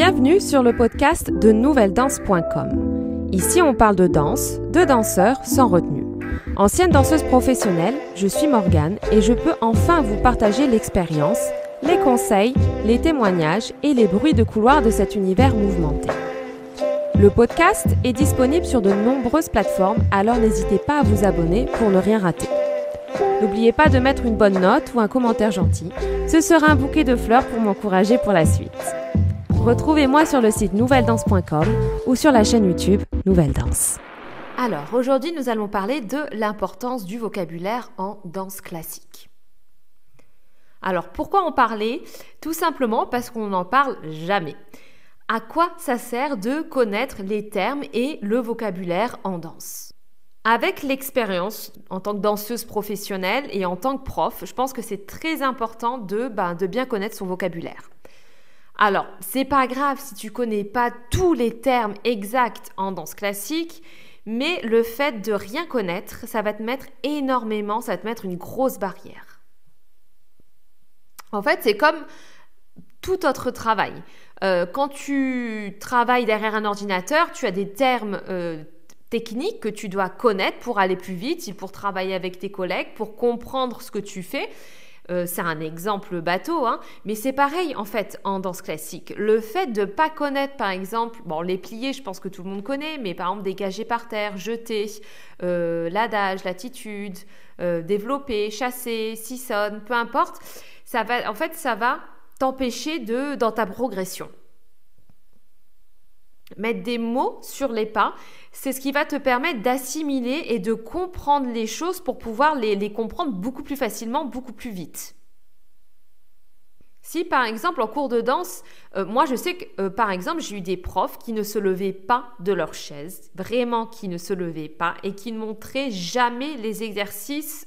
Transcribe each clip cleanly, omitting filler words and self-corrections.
Bienvenue sur le podcast de nouvelledanse.com. Ici, on parle de danse, de danseurs sans retenue. Ancienne danseuse professionnelle, je suis Morgane et je peux enfin vous partager l'expérience, les conseils, les témoignages et les bruits de couloir de cet univers mouvementé. Le podcast est disponible sur de nombreuses plateformes, alors n'hésitez pas à vous abonner pour ne rien rater. N'oubliez pas de mettre une bonne note ou un commentaire gentil. Ce sera un bouquet de fleurs pour m'encourager pour la suite. Retrouvez-moi sur le site nouvelledanse.com ou sur la chaîne YouTube Nouvelle Danse. Alors, aujourd'hui, nous allons parler de l'importance du vocabulaire en danse classique. Alors, pourquoi en parler ? Tout simplement parce qu'on n'en parle jamais. À quoi ça sert de connaître les termes et le vocabulaire en danse ? Avec l'expérience en tant que danseuse professionnelle et en tant que prof, je pense que c'est très important de bien connaître son vocabulaire. Alors, c'est pas grave si tu connais pas tous les termes exacts en danse classique, mais le fait de rien connaître, ça va te mettre une grosse barrière. En fait, c'est comme tout autre travail. Quand tu travailles derrière un ordinateur, tu as des termes techniques que tu dois connaître pour aller plus vite, pour travailler avec tes collègues, pour comprendre ce que tu fais. C'est un exemple bateau, mais c'est pareil en fait en danse classique. Le fait de ne pas connaître par exemple, les pliés je pense que tout le monde connaît, mais par exemple dégager par terre, jeter, l'adage, l'attitude, développer, chasser, sissonne, peu importe, ça va t'empêcher dans ta progression. Mettre des mots sur les pas, c'est ce qui va te permettre d'assimiler et de comprendre les choses pour pouvoir les comprendre beaucoup plus facilement, beaucoup plus vite. Si par exemple en cours de danse, moi je sais que par exemple j'ai eu des profs qui ne se levaient pas de leur chaise, vraiment qui ne se levaient pas et qui ne montraient jamais les exercices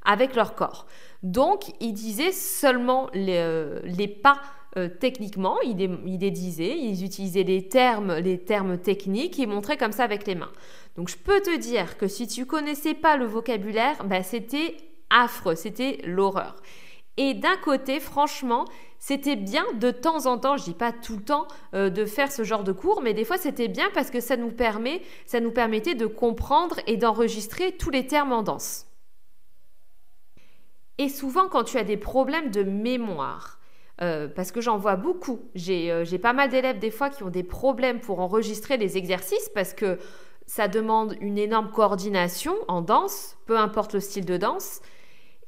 avec leur corps. Donc ils disaient seulement les pas techniquement, ils utilisaient les termes techniques et montraient comme ça avec les mains. Donc je peux te dire que si tu connaissais pas le vocabulaire, c'était affreux, c'était l'horreur. Et d'un côté, franchement, c'était bien de temps en temps, je dis pas tout le temps, de faire ce genre de cours, mais des fois c'était bien parce que ça nous permettait de comprendre et d'enregistrer tous les termes en danse. Et souvent, quand tu as des problèmes de mémoire, parce que j'en vois beaucoup. J'ai pas mal d'élèves des fois qui ont des problèmes pour enregistrer les exercices parce que ça demande une énorme coordination en danse, peu importe le style de danse.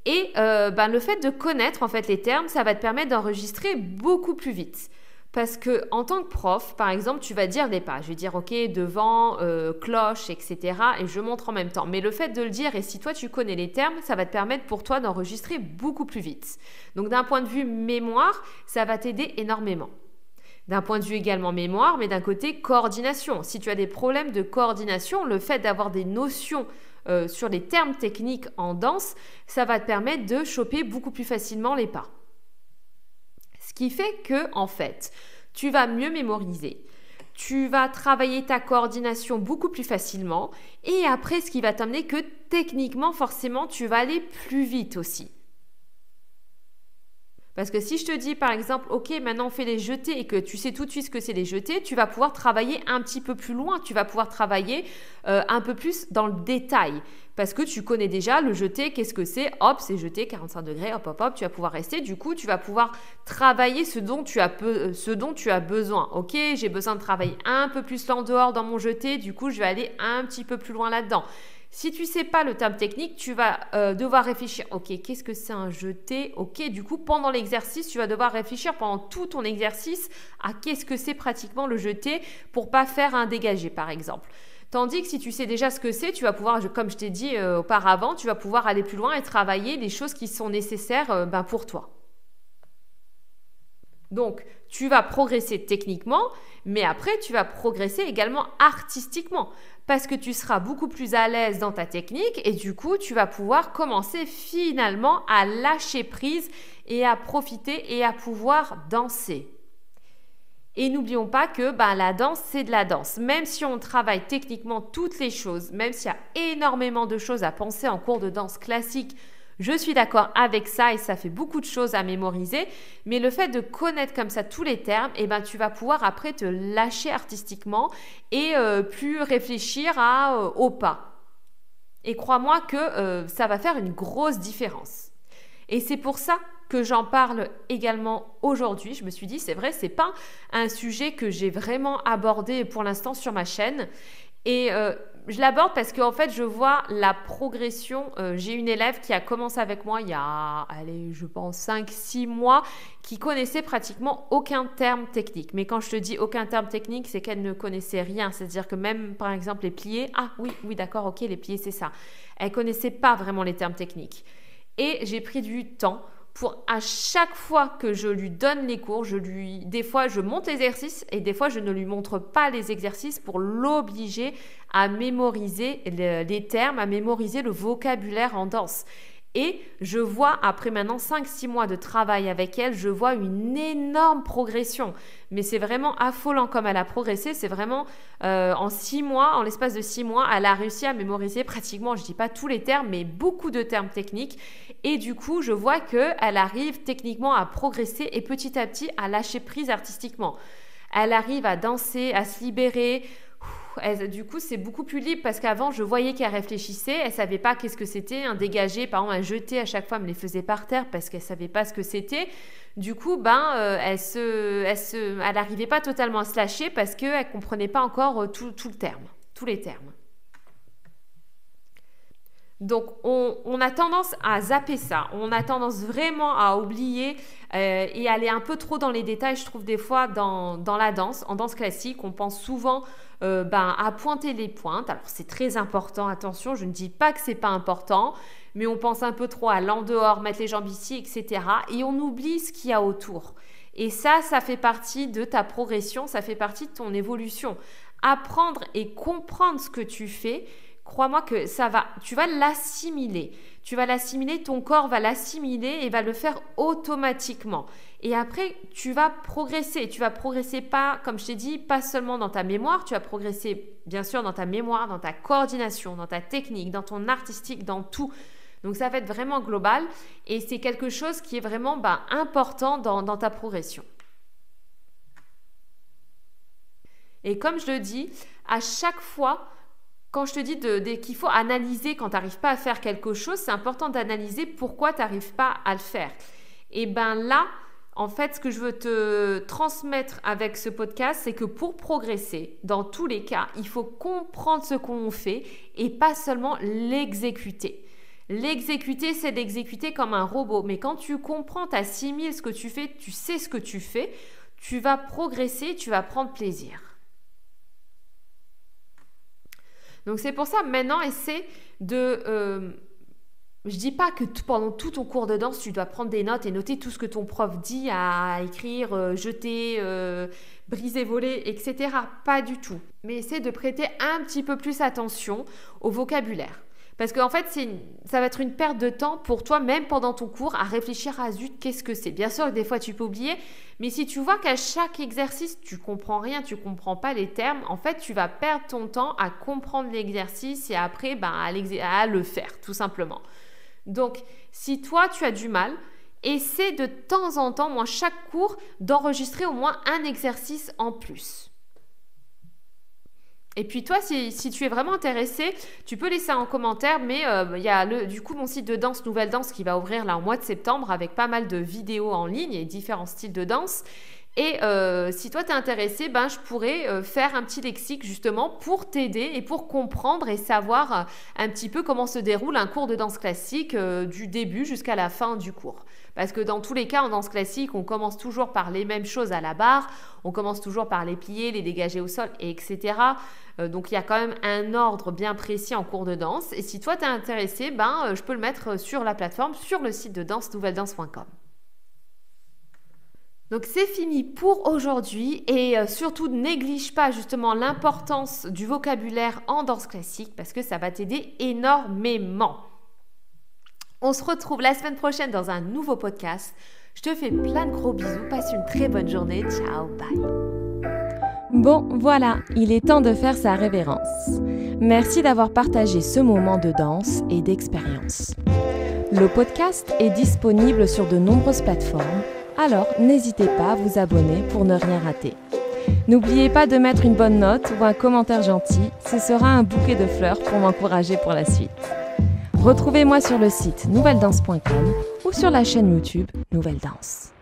Et le fait de connaître en fait les termes, ça va te permettre d'enregistrer beaucoup plus vite. Parce que en tant que prof, par exemple, tu vas dire des pas. Je vais dire ok, devant, cloche, etc. Et je montre en même temps. Mais le fait de le dire, et si toi tu connais les termes, ça va te permettre pour toi d'enregistrer beaucoup plus vite. Donc d'un point de vue mémoire, ça va t'aider énormément. D'un point de vue également mémoire, mais d'un côté coordination. Si tu as des problèmes de coordination, le fait d'avoir des notions sur les termes techniques en danse, ça va te permettre de choper beaucoup plus facilement les pas. Ce qui fait que, en fait, tu vas mieux mémoriser, tu vas travailler ta coordination beaucoup plus facilement et après, ce qui va t'amener que techniquement, forcément, tu vas aller plus vite aussi. Parce que si je te dis par exemple, ok, maintenant on fait les jetés et que tu sais tout de suite ce que c'est les jetés, tu vas pouvoir travailler un petit peu plus loin, tu vas pouvoir travailler un peu plus dans le détail. Parce que tu connais déjà le jeté, qu'est-ce que c'est ? Hop, c'est jeté, 45 degrés, hop, hop, hop, tu vas pouvoir rester. Du coup, tu vas pouvoir travailler ce dont tu as besoin. Ok, j'ai besoin de travailler un peu plus là en dehors dans mon jeté, du coup, je vais aller un petit peu plus loin là-dedans. Si tu ne sais pas le terme technique, tu vas devoir réfléchir. Ok, qu'est-ce que c'est un jeté ? Ok, du coup, pendant l'exercice, tu vas devoir réfléchir pendant tout ton exercice à qu'est-ce que c'est pratiquement le jeté pour pas faire un dégagé, par exemple. Tandis que si tu sais déjà ce que c'est, tu vas pouvoir, comme je t'ai dit auparavant, tu vas pouvoir aller plus loin et travailler les choses qui sont nécessaires pour toi. Donc, tu vas progresser techniquement, mais après, tu vas progresser également artistiquement parce que tu seras beaucoup plus à l'aise dans ta technique et du coup, tu vas pouvoir commencer finalement à lâcher prise et à profiter et à pouvoir danser. Et n'oublions pas que la danse, c'est de la danse. Même si on travaille techniquement toutes les choses, même s'il y a énormément de choses à penser en cours de danse classique, Je suis d'accord avec ça et ça fait beaucoup de choses à mémoriser, mais le fait de connaître comme ça tous les termes, tu vas pouvoir après te lâcher artistiquement et plus réfléchir au pas. Et crois-moi que ça va faire une grosse différence. Et c'est pour ça que j'en parle également aujourd'hui. Je me suis dit, c'est vrai, c'est pas un sujet que j'ai vraiment abordé pour l'instant sur ma chaîne. Et je l'aborde parce qu'en fait, je vois la progression. J'ai une élève qui a commencé avec moi il y a, je pense, 5-6 mois, qui connaissait pratiquement aucun terme technique. Mais quand je te dis aucun terme technique, c'est qu'elle ne connaissait rien. C'est-à-dire que même, par exemple, les pliés, oui, d'accord, ok, les pliés, c'est ça. Elle ne connaissait pas vraiment les termes techniques. Et j'ai pris du temps pour à chaque fois que je lui donne les cours, des fois je monte les exercices et des fois je ne lui montre pas les exercices pour l'obliger à mémoriser les termes, à mémoriser le vocabulaire en danse. Et je vois, après maintenant 5-6 mois de travail avec elle, je vois une énorme progression. Mais c'est vraiment affolant comme elle a progressé. C'est vraiment en 6 mois, en l'espace de 6 mois, elle a réussi à mémoriser pratiquement, je ne dis pas tous les termes, mais beaucoup de termes techniques. Et du coup, je vois qu'elle arrive techniquement à progresser et petit à petit à lâcher prise artistiquement. Elle arrive à danser, à se libérer. Du coup, c'est beaucoup plus libre parce qu'avant, je voyais qu'elle réfléchissait. Elle ne savait pas qu'est-ce que c'était. Un dégagé, par exemple, un jeté, à chaque fois, elle me les faisait par terre parce qu'elle ne savait pas ce que c'était. Du coup, elle n'arrivait pas totalement à se lâcher parce qu'elle ne comprenait pas encore tous les termes. Donc, on a tendance à zapper ça. On a tendance vraiment à oublier et aller un peu trop dans les détails, je trouve, des fois, dans la danse. En danse classique, on pense souvent à pointer les pointes. Alors, c'est très important, attention, je ne dis pas que ce n'est pas important, mais on pense un peu trop à l'en-dehors, mettre les jambes ici, etc. Et on oublie ce qu'il y a autour. Et ça fait partie de ta progression, ça fait partie de ton évolution. Apprendre et comprendre ce que tu fais, crois-moi que tu vas l'assimiler. Tu vas l'assimiler, ton corps va l'assimiler et va le faire automatiquement. Et après, tu vas progresser. Tu vas progresser pas, comme je t'ai dit, pas seulement dans ta mémoire. Tu vas progresser, bien sûr, dans ta mémoire, dans ta coordination, dans ta technique, dans ton artistique, dans tout. Donc, ça va être vraiment global. Et c'est quelque chose qui est vraiment important dans ta progression. Et comme je le dis, à chaque fois, quand je te dis qu'il faut analyser quand tu n'arrives pas à faire quelque chose, c'est important d'analyser pourquoi tu n'arrives pas à le faire. Et là, en fait, ce que je veux te transmettre avec ce podcast, c'est que pour progresser, dans tous les cas, il faut comprendre ce qu'on fait et pas seulement l'exécuter. L'exécuter, c'est d'exécuter comme un robot. Mais quand tu comprends, tu assimiles ce que tu fais, tu sais ce que tu fais, tu vas progresser, tu vas prendre plaisir. Donc, c'est pour ça, maintenant, essaie je dis pas que pendant tout ton cours de danse, tu dois prendre des notes et noter tout ce que ton prof dit à écrire, jeter, briser, voler, etc. Pas du tout. Mais essaie de prêter un petit peu plus attention au vocabulaire. Parce qu'en fait, ça va être une perte de temps pour toi, même pendant ton cours, à réfléchir à zut, qu'est-ce que c'est. Bien sûr, des fois, tu peux oublier, mais si tu vois qu'à chaque exercice, tu comprends rien, tu comprends pas les termes, en fait, tu vas perdre ton temps à comprendre l'exercice et après, à le faire, tout simplement. Donc, si toi, tu as du mal, essaie de temps en temps, chaque cours, d'enregistrer au moins un exercice en plus. Et puis toi, si tu es vraiment intéressé, tu peux laisser en commentaire, mais il y a du coup mon site de danse Nouvelle Danse qui va ouvrir là en mois de septembre avec pas mal de vidéos en ligne et différents styles de danse. Et si toi t'es intéressé, je pourrais faire un petit lexique justement pour t'aider et pour comprendre et savoir un petit peu comment se déroule un cours de danse classique du début jusqu'à la fin du cours. Parce que dans tous les cas, en danse classique, on commence toujours par les mêmes choses à la barre, on commence toujours par les pliés, les dégagés au sol, etc. Donc, il y a quand même un ordre bien précis en cours de danse. Et si toi, t'es intéressé, je peux le mettre sur la plateforme, sur le site de dansenouvelledance.com. Donc, c'est fini pour aujourd'hui et surtout, ne néglige pas justement l'importance du vocabulaire en danse classique parce que ça va t'aider énormément. On se retrouve la semaine prochaine dans un nouveau podcast. Je te fais plein de gros bisous. Passe une très bonne journée. Ciao, bye. Bon, voilà, il est temps de faire sa révérence. Merci d'avoir partagé ce moment de danse et d'expérience. Le podcast est disponible sur de nombreuses plateformes, alors n'hésitez pas à vous abonner pour ne rien rater. N'oubliez pas de mettre une bonne note ou un commentaire gentil, ce sera un bouquet de fleurs pour m'encourager pour la suite. Retrouvez-moi sur le site nouvelledanse.com ou sur la chaîne YouTube Nouvelle Danse.